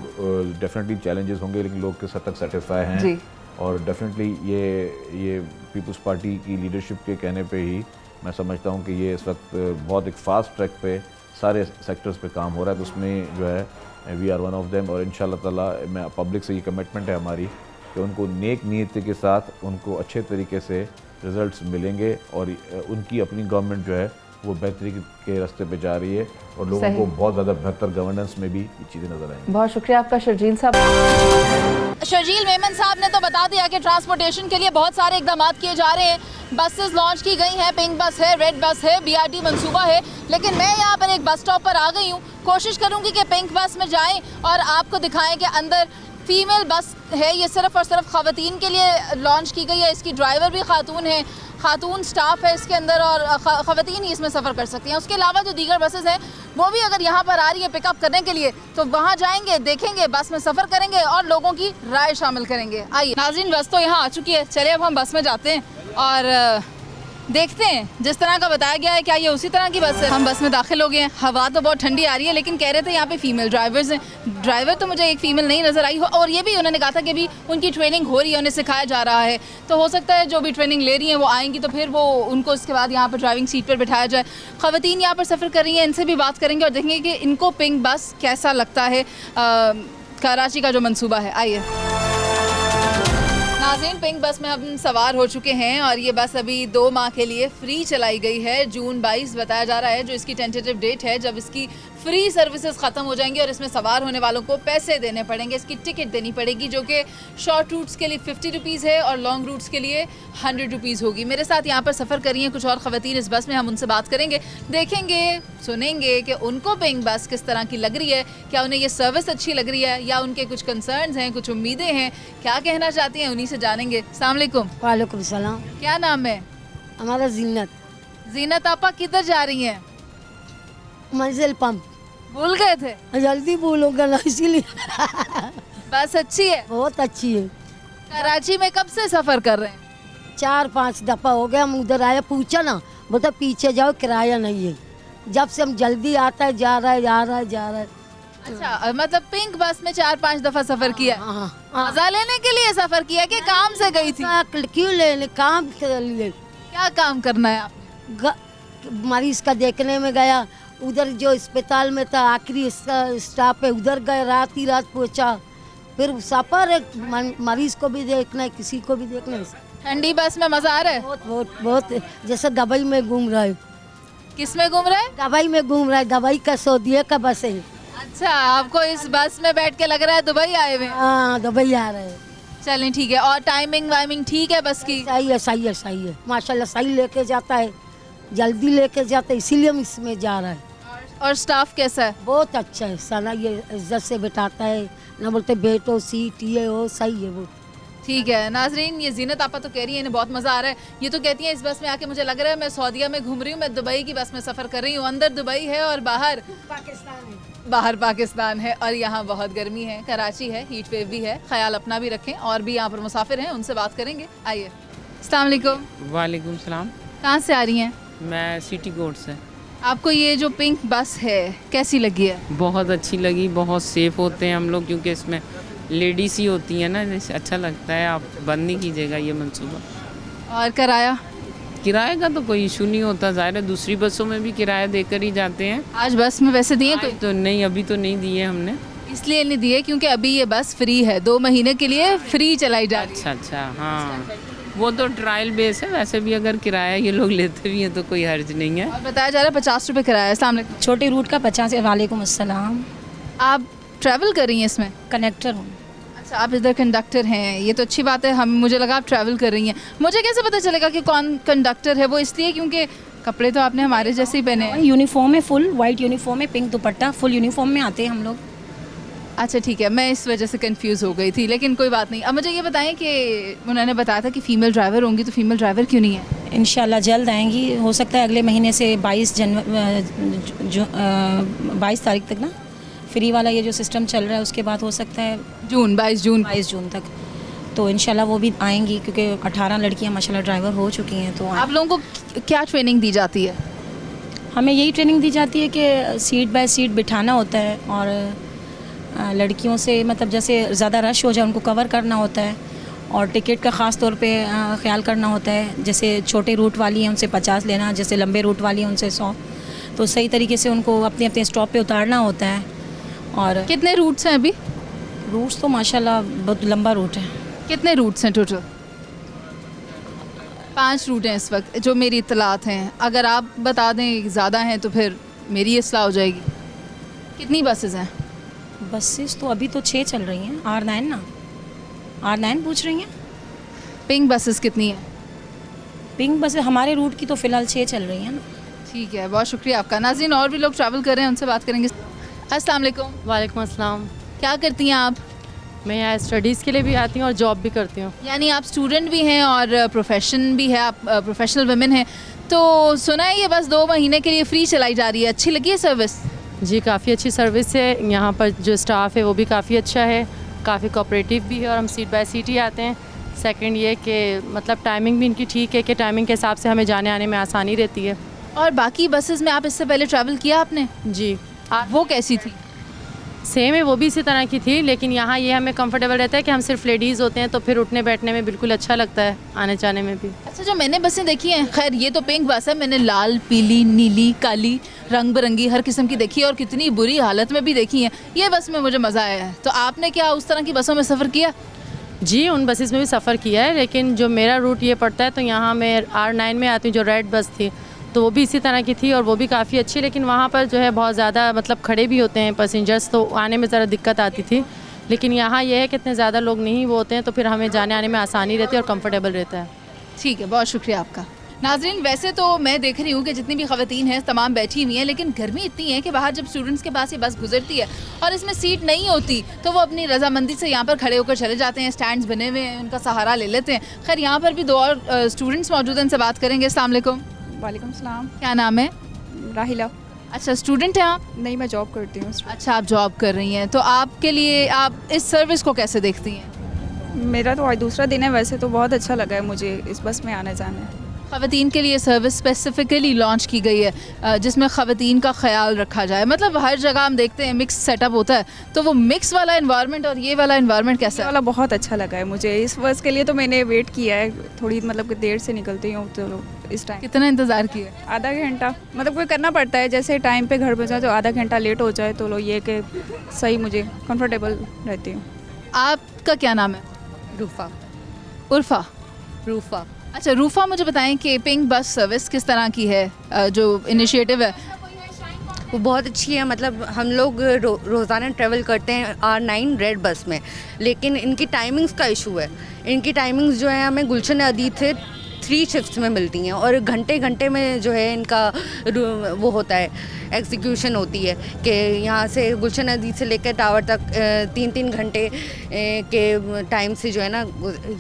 B: डेफिनेटली चैलेंजेस होंगे लेकिन लोग किस हद तक सेटिस्फाई हैं। और डेफिनेटली ये पीपल्स पार्टी की लीडरशिप के कहने पे ही मैं समझता हूँ कि ये इस वक्त बहुत एक फ़ास्ट ट्रैक पे सारे सेक्टर्स पे काम हो रहा है। तो उसमें जो है we are one of them, और इंशाल्लाह ताला मैं पब्लिक से ये कमिटमेंट है हमारी कि उनको नेक नीयत के साथ उनको अच्छे तरीके से रिज़ल्ट्स मिलेंगे और उनकी अपनी गवर्नमेंट जो है वो बेहतरी के रास्ते पे जा रही है और लोगों को बहुत ज़्यादा बेहतर गवर्नेंस में भी ये चीज़ें नज़र आएंगी।
A: बहुत शुक्रिया आपका शर्जील साहब।
C: शर्जील मेमन साहब ने तो बता दिया कि ट्रांसपोर्टेशन के लिए बहुत सारे इकदाम किए जा रहे हैं। बसेस लॉन्च की गई हैं, पिंक बस है, रेड बस है, BRT मंसूबा है। लेकिन मैं यहाँ पर एक बस स्टॉप पर आ गई हूँ। कोशिश करूँगी कि पिंक बस में जाएं और आपको दिखाएं कि अंदर फीमेल बस है। ये सिर्फ और सिर्फ ख़वातीन के लिए लॉन्च की गई है। इसकी ड्राइवर भी खातून है, खातून स्टाफ है इसके अंदर और ख़वातीन ही इसमें सफ़र कर सकती हैं। उसके अलावा जो दीगर बसेस हैं वो भी अगर यहाँ पर आ रही है पिकअप करने के लिए तो वहाँ जाएंगे, देखेंगे, बस में सफ़र करेंगे और लोगों की राय शामिल करेंगे। आइए नाज़रीन, बस तो यहाँ आ चुकी है। चलिए अब हम बस में जाते हैं और देखते हैं जिस तरह का बताया गया है क्या ये उसी तरह की बस है। हम बस में दाखिल हो गए हैं। हवा तो बहुत ठंडी आ रही है लेकिन कह रहे थे यहाँ पे फीमेल ड्राइवर्स हैं। ड्राइवर तो मुझे एक फ़ीमेल नहीं नज़र आई हो और ये भी उन्होंने कहा था कि अभी उनकी ट्रेनिंग हो रही है, उन्हें सिखाया जा रहा है। तो हो सकता है जो भी ट्रेनिंग ले रही हैं वो आएंगी तो फिर वो उनको इसके बाद यहाँ पर ड्राइविंग सीट पर बिठाया जाए। ख़वातीन यहाँ पर सफ़र कर रही हैं, इनसे भी बात करेंगे और देखेंगे कि इनको पिंक बस कैसा लगता है। कराची का जो मंसूबा है, आइए नाज़रीन, पिंक बस में हम सवार हो चुके हैं और ये बस अभी 2 माह के लिए फ्री चलाई गई है। जून 22 बताया जा रहा है जो इसकी टेंटेटिव डेट है जब इसकी फ्री सर्विसेज ख़त्म हो जाएंगी और इसमें सवार होने वालों को पैसे देने पड़ेंगे। इसकी टिकट देनी पड़ेगी जो कि शॉर्ट रूट्स के लिए 50 रुपीज़ है और लॉन्ग रूट्स के लिए 100 रुपीज़ होगी। मेरे साथ यहाँ पर सफ़र करी हैं कुछ और ख़वातीन इस बस में, हम उनसे बात करेंगे, देखेंगे, सुनेंगे कि उनको पिंक बस किस तरह की लग रही है, क्या उन्हें ये सर्विस अच्छी लग रही है या उनके कुछ कंसर्न्स हैं, कुछ उम्मीदें हैं, क्या कहना चाहती हैं, उन्हीं से जानेंगे। अस्सलाम वालेकुम।
D: वालेकुम सलाम।
C: क्या नाम है?
D: हमारा जीनत।
C: जीनत आपा किधर जा रही हैं?
D: मंजिल पंप।
C: भूल गए थे?
D: जल्दी भूलूंगा ना इसीलिए।
C: बस अच्छी है,
D: बहुत अच्छी है।
C: कराची में कब से सफ़र कर रहे हैं?
D: 4-5 दफ़ा हो गया। हम उधर आए, पूछा ना, बोला पीछे जाओ, किराया नहीं है। जब से हम जल्दी आता है, जा रहा है।
C: अच्छा, मतलब पिंक बस में 4-5 दफ़ा सफ़र किया है।
D: हाँ,
C: मजा लेने के लिए सफ़र किया कि काम से गई थी?
D: क्यों लेने, काम के लिए।
C: क्या काम करना है आप?
D: मरीज का देखने में गया, उधर जो अस्पताल में था आखिरी स्टाफ है उधर गए, रात ही रात पहुंचा। फिर सफ़र है, मरीज को भी देखना है, किसी को भी देखना है।
C: ठंडी बस में मज़ा आ रहा है?
D: बहुत जैसे दुबई में घूम रहा है।
C: किस में घूम रहे हैं?
D: दुबई में घूम रहा है। दुबई का सऊदीया का बस है।
C: अच्छा, आपको इस बस में बैठ के लग रहा है दुबई आए हुए हैं?
D: हाँ, दुबई आ रहे हैं।
C: चलें ठीक है। और टाइमिंग वाइमिंग ठीक है बस की?
D: सही है माशाल्लाह, सही लेके जाता है, जल्दी लेके जाता है, इसीलिए हम इसमें जा रहे हैं।
C: और स्टाफ कैसा है?
D: बहुत अच्छा है साला, ये इज्जत से बिठाता है, ना बोलते बैठो सीट ये हो, सही है बहुत।
C: ठीक है नाजरीन, ये जीनत आपा तो कह रही है इन्हें बहुत मज़ा आ रहा है। ये तो कहती है इस बस में आके मुझे लग रहा है मैं सऊदीया में घूम रही हूँ, मैं दुबई की बस में सफ़र कर रही हूँ। अंदर दुबई है और बाहर पाकिस्तान है और यहाँ बहुत गर्मी है। कराची है, हीट वेव भी है, ख्याल अपना भी रखें। और भी यहाँ पर मुसाफिर हैं, उनसे बात करेंगे। आइए। अस्सलाम वालेकुम।
E: वालेकुम सलाम।
C: कहाँ से आ रही हैं?
E: मैं सिटी कोर्ट से।
C: आपको ये जो पिंक बस है कैसी लगी है?
E: बहुत अच्छी लगी, बहुत सेफ़ होते हैं हम लोग क्योंकि इसमें लेडीज़ ही होती हैं ना, अच्छा लगता है। आप बंद नहीं कीजिएगा ये मंसूबा।
C: और किराया?
E: किराए का तो कोई इशू नहीं होता, ज़ाहिर है दूसरी बसों में भी किराया देकर ही जाते हैं।
C: आज बस में वैसे दिए कोई?
E: तो नहीं, अभी तो नहीं दिए हमने।
C: इसलिए नहीं दिए क्योंकि अभी ये बस फ्री है, 2 महीने के लिए फ्री चलाई जा रही है।
E: अच्छा, हाँ, वो तो ट्रायल बेस है। वैसे भी अगर किराया ये लोग लेते भी हैं तो कोई हर्ज नहीं है।
C: और बताया जा रहा है 50 रुपये किराया। अस्सलाम वालेकुम।
F: छोटे रूट का 50 है। वालेकुम अस्सलाम।
C: आप ट्रैवल कर रही हैं इसमें?
F: कनेक्टर हूँ।
C: अच्छा, आप इधर कंडक्टर हैं, ये तो अच्छी बात है। हम मुझे लगा आप ट्रैवल कर रही हैं। मुझे कैसे पता चलेगा कि कौन कंडक्टर है? वो इसलिए क्योंकि कपड़े तो आपने हमारे जैसे ही पहने हैं।
F: यूनिफॉर्म है, फुल वाइट यूनिफॉर्म है, पिंक दुपट्टा, फुल यूनिफॉर्म में आते हैं हम लोग।
C: अच्छा ठीक है, मैं इस वजह से कंफ्यूज हो गई थी, लेकिन कोई बात नहीं। अब मुझे ये बताएं कि उन्होंने बताया था कि फ़ीमेल ड्राइवर होंगी, तो फीमेल ड्राइवर क्यों नहीं है?
F: इंशाल्लाह जल्द आएंगी, हो सकता है अगले महीने से 22 तारीख तक ना फ्री वाला ये जो सिस्टम चल रहा है उसके बाद हो सकता है
C: 22
F: जून तक तो इंशाल्लाह वो भी आएंगी क्योंकि 18 लड़कियां माशाल्लाह ड्राइवर हो चुकी हैं। तो
C: आप लोगों को क्या ट्रेनिंग दी जाती है?
F: हमें यही ट्रेनिंग दी जाती है कि सीट बाय सीट बिठाना होता है और लड़कियों से मतलब जैसे ज़्यादा रश हो जाए उनको कवर करना होता है और टिकट का ख़ास तौर पे ख्याल करना होता है। जैसे छोटे रूट वाली हैं उनसे 50 लेना, जैसे लंबे रूट वाली हैं उनसे 100, तो सही तरीके से उनको अपने अपने स्टॉप पे उतारना होता है। और
C: कितने रूट्स हैं अभी?
F: रूट्स तो माशाल्लाह बहुत लंबा रूट है।
C: कितने रूट्स हैं टोटल? 5 रूट हैं इस वक्त जो मेरी इत्तलात हैं, अगर आप बता दें ज़्यादा हैं तो फिर मेरी इस्लाह हो जाएगी। कितनी बसेस हैं?
F: बसेस तो अभी तो 6 चल रही हैं, R9 ना, R9 पूछ रही हैं।
C: पिंक बसेस कितनी हैं?
F: पिंक बसेस हमारे रूट की तो फ़िलहाल 6 चल रही हैं ना।
C: ठीक है, बहुत शुक्रिया आपका। नाज़रीन, और भी लोग ट्रैवल कर रहे हैं, उनसे बात करेंगे। अस्सलाम वालेकुम।
G: वालेकुम अस्सलाम।
C: क्या करती हैं आप?
G: मैं यहाँ स्टडीज़ के लिए भी आती हूँ और जॉब भी करती हूँ।
C: यानी आप स्टूडेंट भी हैं और प्रोफेशन भी है, आप प्रोफेशनल वुमेन हैं। तो सुना है ये बस 2 महीने के लिए फ्री चलाई जा रही है, अच्छी लगी है सर्विस?
G: जी, काफ़ी अच्छी सर्विस है। यहाँ पर जो स्टाफ है वो भी काफ़ी अच्छा है, काफ़ी कोऑपरेटिव भी है और हम सीट बाय सीट ही आते हैं। सेकंड ये कि मतलब टाइमिंग भी इनकी ठीक है कि टाइमिंग के हिसाब से हमें जाने आने में आसानी रहती है।
C: और बाकी बसेस में आप इससे पहले ट्रैवल किया आपने?
G: जी,
C: वो कैसी थी?
G: सेम है, वो भी इसी तरह की थी, लेकिन यहाँ ये हमें कंफर्टेबल रहता है कि हम सिर्फ लेडीज़ होते हैं तो फिर उठने बैठने में बिल्कुल अच्छा लगता है, आने जाने में भी।
C: अच्छा, जो मैंने बसें देखी हैं, खैर ये तो पिंक बस है, मैंने लाल, पीली, नीली, काली, रंग बिरंगी हर किस्म की देखी है और कितनी बुरी हालत में भी देखी है। ये बस में मुझे मज़ा आया है। तो आपने क्या उस तरह की बसों में सफ़र किया?
G: जी, उन बसेस में भी सफ़र किया है, लेकिन जो मेरा रूट ये पड़ता है तो यहाँ मैं R9 में आती हूँ, जो रेड बस थी तो वो भी इसी तरह की थी और वो भी काफ़ी अच्छी, लेकिन वहाँ पर जो है बहुत ज़्यादा मतलब खड़े भी होते हैं पैसेंजर्स, तो आने में ज़रा दिक्कत आती थी। लेकिन यहाँ ये है कि इतने ज़्यादा लोग नहीं वो होते हैं तो फिर हमें जाने आने में आसानी रहती है और कंफर्टेबल रहता है।
C: ठीक है, बहुत शुक्रिया आपका। नाज़रीन, वैसे तो मैं देख रही हूँ कि जितनी भी ख़वातीन हैं तमाम बैठी हुई हैं, लेकिन गर्मी इतनी है कि बाहर जब स्टूडेंट्स के पास ये बस गुजरती है और इसमें सीट नहीं होती तो वो अपनी रजामंदी से यहाँ पर खड़े होकर चले जाते हैं। स्टैंड्स बने हुए हैं, उनका सहारा ले लेते हैं। खैर, यहाँ पर भी 2 और स्टूडेंट्स मौजूद हैं, उनसे बात करेंगे। अस्सलाम वालेकुम।
H: वालेकुम सलाम।
C: क्या नाम है?
H: राहिला।
C: अच्छा, स्टूडेंट हैं आप?
H: नहीं, मैं जॉब करती हूँ।
C: अच्छा, आप जॉब कर रही हैं, तो आपके लिए आप इस सर्विस को कैसे देखती हैं?
H: मेरा तो आज दूसरा दिन है, वैसे तो बहुत अच्छा लगा है मुझे इस बस में आने जाने।
C: ख़वातीन के लिए सर्विस स्पेसिफिकली लॉन्च की गई है जिसमें ख़वातीन का ख्याल रखा जाए। मतलब हर जगह हम देखते हैं मिक्स सेटअप होता है, तो वो मिक्स वाला इन्वायरमेंट और ये वाला इन्वायरमेंट कैसा
H: ये
C: है?
H: वाला बहुत अच्छा लगा है मुझे। इस बस के लिए तो मैंने वेट किया है थोड़ी, मतलब कि देर से निकलती हूँ तो इस टाइम
C: कितना इंतज़ार किया?
H: आधा घंटा, मतलब कोई करना पड़ता है, जैसे टाइम पे घर पहुँचा तो आधा घंटा लेट हो जाए तो लो ये कि सही, मुझे कंफर्टेबल रहती हूँ।
C: आपका क्या नाम है?
I: रूफ़ा।
C: उर्फा।
I: रूफ़ा।
C: अच्छा, रूफ़ा, मुझे बताएं कि पिंक बस सर्विस किस तरह की है? जो इनिशिएटिव है
I: वो बहुत अच्छी है। मतलब हम लोग रोज़ाना ट्रैवल करते हैं R9 रेड बस में, लेकिन इनकी टाइमिंग्स का इशू है। इनकी टाइमिंग्स जो है हमें गुलशन अदीब से 3 शिफ्ट्स में मिलती हैं और घंटे घंटे में जो है इनका वो होता है, एग्जीक्यूशन होती है कि यहाँ से गुलशन अदीब से लेकर टावर तक 3-3 घंटे के टाइम से जो है ना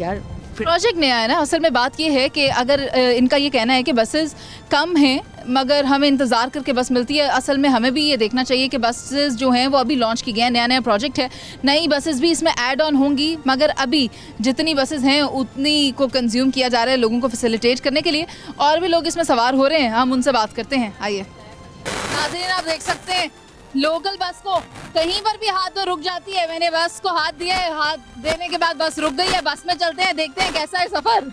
I: यार
C: प्रोजेक्ट नया है ना। असल में बात ये है कि अगर इनका ये कहना है कि बसेस कम हैं मगर हमें इंतज़ार करके बस मिलती है, असल में हमें भी ये देखना चाहिए कि बसेस जो हैं वो अभी लॉन्च की गए हैं, नया नया प्रोजेक्ट है, नई बसेस भी इसमें ऐड ऑन होंगी, मगर अभी जितनी बसेस हैं उतनी को कंज्यूम किया जा रहा है लोगों को फैसिलिटेट करने के लिए। और भी लोग इसमें सवार हो रहे हैं, हम उनसे बात करते हैं। आइए नाज़रीन, आप देख सकते हैं लोकल बस को कहीं पर भी हाथ तो रुक जाती है। मैंने बस को हाथ दिया है, हाथ देने के बाद बस रुक गई है। बस में चलते हैं, देखते हैं कैसा है सफ़र।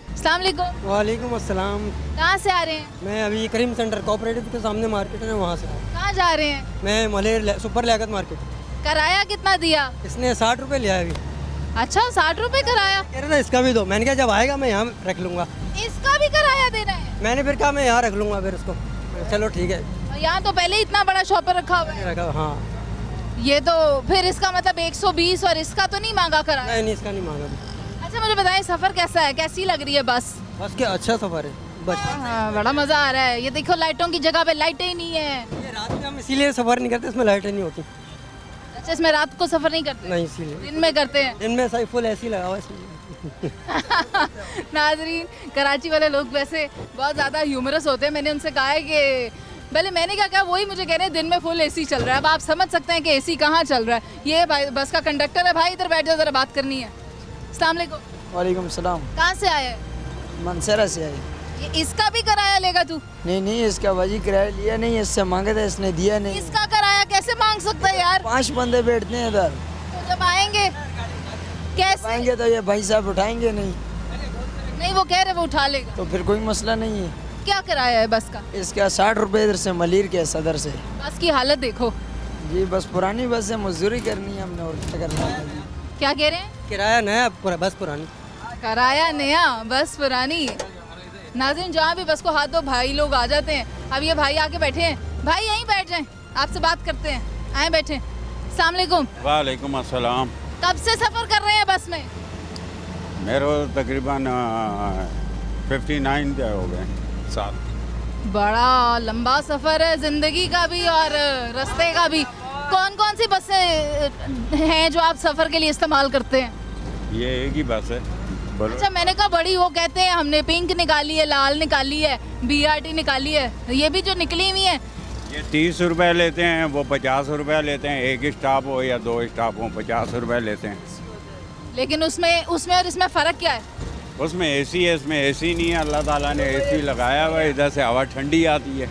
C: अस्सलाम वालेकुम।
J: वालेकुम अस्सलाम।
C: कहाँ से आ रहे हैं?
J: मैं अभी करीम सेंटर कोऑपरेटिव के सामने मार्केट है, वहाँ से।
C: कहाँ जा रहे हैं?
J: मैं मलेर सुपर लियाकत मार्केट।
C: किराया कितना दिया?
J: इसने 60 रुपये लिया है अभी।
C: अच्छा, 60 रुपये किराया?
J: कह रहा था इसका भी दो, मैंने कहा जब आएगा मैं यहाँ रख लूँगा।
C: इसका भी किराया देना है?
J: मैंने फिर कहा मैं यहाँ रख लूँगा फिर उसको। चलो ठीक है।
C: और यहाँ तो पहले ही इतना बड़ा शॉपर रखा हुआ है।
J: रखा, हाँ।
C: ये तो फिर इसका मतलब 120 और इसका तो नहीं मांगा किराया?
J: नहीं, इसका नहीं मांगा।
C: अच्छा, मुझे बताएं सफ़र कैसा है, कैसी लग रही है बस?
J: बस क्या अच्छा सफ़र है बस।
C: हाँ, बड़ा मज़ा आ रहा है। ये देखो लाइटों की जगह पे लाइटें ही नहीं है।
J: ये रात में हम इसीलिए सफ़र नहीं करते, इसमें लाइटें नहीं होती।
C: अच्छा, इसमें रात को सफ़र नहीं करते?
J: नहीं, इसीलिए
C: दिन में करते हैं।
J: दिन में सही फुल ऐसी लगा हुआ है इसलिए।
C: नाजरीन, कराची वाले लोग वैसे बहुत ज़्यादा ह्यूमरस होते हैं। मैंने उनसे कहा है कि पहले मैंने क्या कहा, वही मुझे कह रहे हैं दिन में फुल एसी चल रहा है। अब आप समझ सकते हैं कि एसी कहाँ चल रहा है। ये भाई बस का कंडक्टर है, भाई इधर बैठ जाओ, ज़रा बात करनी है। अस्सलाम वालेकुम।
K: वालेकुम सलाम।
C: कहाँ से आए?
K: मनसरा से आए।
C: ये इसका भी किराया लेगा तू?
K: नहीं, इसका वजी किराया लिया नहीं, इससे मांगे था, इसने दिया नहीं।
C: इसका किराया कैसे मांग सकता है यार?
K: 5 बंदे बैठते हैं इधर।
C: तो जब आएंगे कैसे?
K: आएंगे तो ये भाई साहब उठाएंगे नहीं।
C: नहीं, वो कह रहे वो उठा लेगा।
K: तो फिर कोई मसला नहीं है।
C: क्या किराया है बस का?
K: इसका 60 रुपये इधर से मलीर के सदर से।
C: बस की हालत देखो
K: जी, बस पुरानी बस है, मजदूरी करनी है हमने और क्या करना है।
C: क्या कह रहे हैं?
J: किराया नया बस पुरानी।
C: किराया नया बस पुरानी। नाज़रीन, जहाँ भी बस को हाथ दो भाई लोग आ जाते हैं। अब ये भाई आके बैठे हैं। भाई यहीं बैठ जाएं, आपसे बात करते हैं। आए बैठे। अस्सलाम वालेकुम।
L: वालेकुम अस्सलाम।
C: कब से सफ़र कर रहे हैं बस में?
L: मेरे को तकरीबन 59 हो गए साल।
C: बड़ा लंबा सफ़र है, ज़िंदगी का भी और रास्ते का भी। कौन कौन सी बसें हैं जो आप सफ़र के लिए इस्तेमाल करते हैं?
L: ये एक ही बस है। बोलो।
C: अच्छा, मैंने कहा बड़ी, वो कहते हैं हमने पिंक निकाली है, लाल निकाली है, BRT निकाली है, ये भी जो निकली हुई है।
L: ये 30 रुपए लेते हैं, वो 50 रुपए लेते हैं। एक स्टॉप हो या 2 स्टॉप हो 50 रुपए लेते हैं।
C: लेकिन उसमें और इसमें फ़र्क क्या है?
L: उसमें AC है, इसमें AC नहीं है। अल्लाह ताला ने AC लगाया हुआ है, इधर से हवा ठंडी आती है।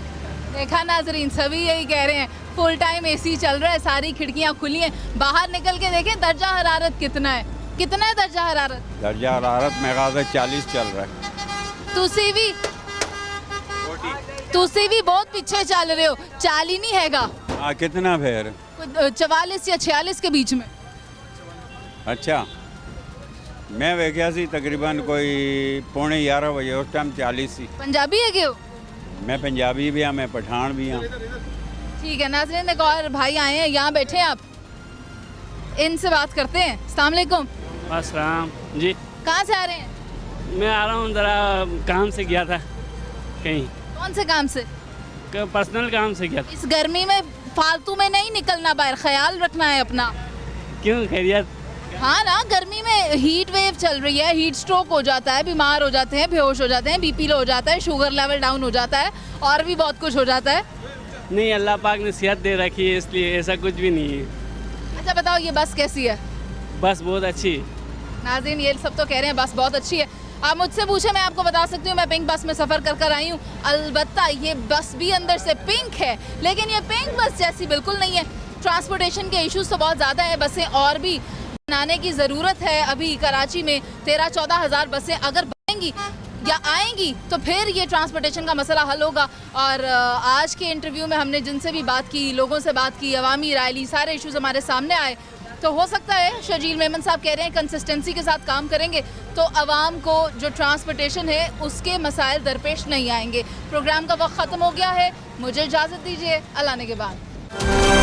C: देखा नाजरीन, सभी यही कह रहे हैं, फुल टाइम AC चल रहा है, सारी खिड़कियाँ खुली हैं। बाहर निकल के देखें दर्जा हरारत कितना है। कितना है दर्जा हरारत?
L: दर्जा हरारत मेरे ख्याल से 40 चल रहा है।
C: तुसी भी बहुत पीछे चल रहे हो। 40 नहीं हैगा।
L: हाँ, कितना फिर?
C: 44 या 46 के बीच में।
L: अच्छा, मैं वेख्या सी तकरीबन कोई 11:15 बजे, उस टाइम 40 सी।
C: पंजाबी है क्यों?
L: मैं पंजाबी भी हाँ, मैं पठान भी हाँ।
C: ठीक है नाज़रीन, एक और भाई आए हैं, यहाँ बैठे हैं आप, इनसे बात करते हैं। अस्सलाम वालेकुम।
M: अस्सलाम जी।
C: कहाँ से आ रहे हैं?
M: मैं आ रहा हूँ, ज़रा काम से गया था कहीं।
C: कौन से काम से?
M: पर्सनल काम से गया था।
C: इस गर्मी में फालतू में नहीं निकलना बाहर, ख्याल रखना है अपना।
M: क्यों, खैरियत?
C: हाँ ना, गर्मी में हीट वेव चल रही है, हीट स्ट्रोक हो जाता है, बीमार हो जाते हैं, बेहोश हो जाते हैं, BP लो हो जाता है, शुगर लेवल डाउन हो जाता है, और भी बहुत कुछ हो जाता है।
M: नहीं, अल्लाह पाक ने सेहत दे रखी है, इसलिए ऐसा कुछ भी नहीं है।
C: अच्छा बताओ, ये बस कैसी है?
M: बस बहुत अच्छी है।
C: नाज़रीन, ये सब तो कह रहे हैं बस बहुत अच्छी है। आप मुझसे पूछे, मैं आपको बता सकती हूँ, मैं पिंक बस में सफ़र कर कर आई हूँ। अलबत्ता ये बस भी अंदर से पिंक है, लेकिन ये पिंक बस जैसी बिल्कुल नहीं है। ट्रांसपोर्टेशन के इश्यूज़ तो बहुत ज़्यादा है, बसें और भी बनाने की ज़रूरत है। अभी कराची में 13-14 हज़ार बसें अगर बनेंगी या आएंगी तो फिर ये ट्रांसपोर्टेशन का मसला हल होगा। और आज के इंटरव्यू में हमने जिनसे भी बात की, लोगों से बात की, अवामी राय ली, सारे इश्यूज़ हमारे सामने आए। तो हो सकता है शजील मेमन साहब कह रहे हैं कंसिस्टेंसी के साथ काम करेंगे तो आवाम को जो ट्रांसपोर्टेशन है उसके मसाइल दरपेश नहीं आएंगे। प्रोग्राम का वक्त ख़त्म हो गया है, मुझे इजाज़त दीजिए, अल्लाह ने के बाद।